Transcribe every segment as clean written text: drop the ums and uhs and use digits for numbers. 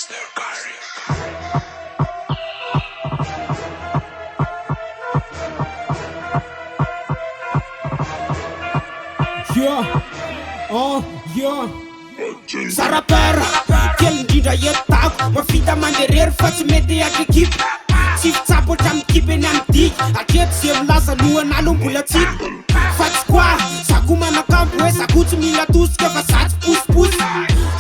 Mr. Career. Sarapara, kely indrindra entako mafita manderery fa tsy mety akekipy tsy fitsapo hatramy kipy eny amy diky atreto ze milaza lohanalo mbola tsipy fa tsy koa zako manakampo hoe zako tsy mila tosika fa za tsy posiposy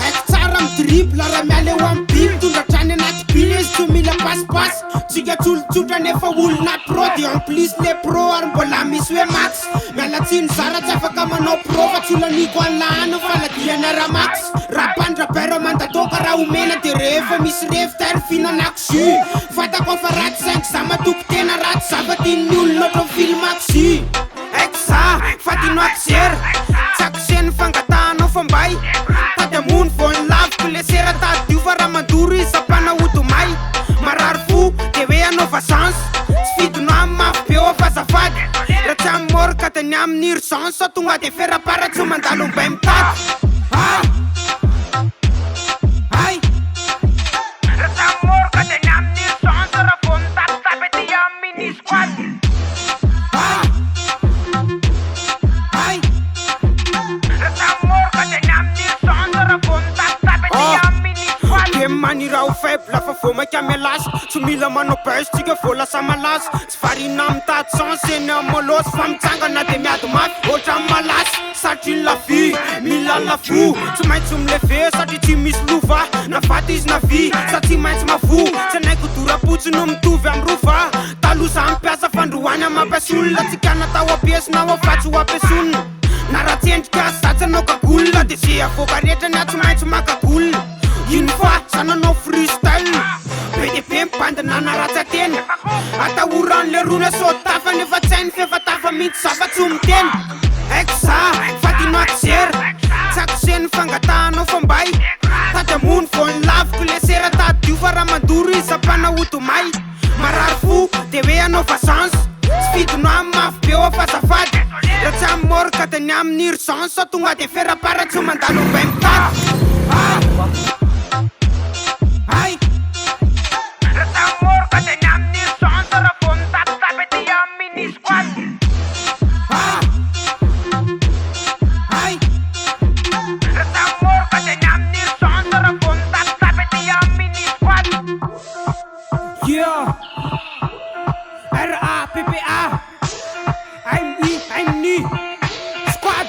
haiko tsara midribla raha miala eo amy biby tondratrany anaty bile izy tsy mila pasipasy tsika tsolotsotra nefa olona pro de en plus le pro ary mbola misy hoe max mialatsiny zara tsy afaka manao pro fa tsy olaniko anlahano faladiana raha max raha bandrabera mandatoka raha omena de rehefa misy revitary fihinanako jus fatako fa raty saingy za matoko tena raty zava-tian'ny olona ohatro filmako jus haiko za fatinoako zera tsako seny fangatahanao fa mbay tady amony vony laviko le sera tady io fa raha mandoro izy zampanahody may marary fo de hoe anao vazance tsy fidinao amy mafy be o fazafady raha tsy amy morka de ny amin'ny urgence sa tonga de ferapara tsy mandalo mbay mitady maniraho faible fa vo maika mialasy tsy mila manao base tsika vo lasa malasy tsy varina mitady chance eny amolosy fa mitsangana de miady mafy ohatra amy malasy satria la vie mila lafo tsy maintsy mileve satria tsy misy lova na vaty izy na vy sa tsy maintsy mavo tsy anaiko dorapotsy no mitovy amy rova taloza ampiasa fandroany amy mampiasy olona tsika natao apiesy na oafatsy ho ampiasonina na raha tsendrika satsy anao kagolona de ze avoaka rehetra ny a tsy maintsy makagolona ino fa sananao freestyle be de be mibandina naratsa teny atahoran'le rona sotafa nefa tsy hainy fefatafa mihitsy zafa-tsy miteny haiko za fatinoako zera tsako seny fangatahanao fa mbay tady amony vony laviko le sera tady io fa raha mandoro izy zampanahody may marary fo de hoe anao vazance tsy fidinao amy mafy be o fazafady raha tsy amy morka de ny amin'ny urgence sa tonga de ferapara tsy mandalo mbay mitady R.A.P.P.A. I'm new squad.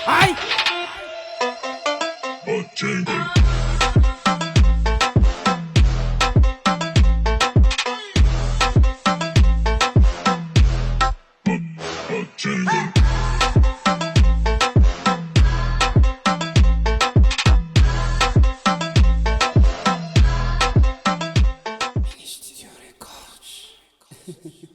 Aye. Studio Records.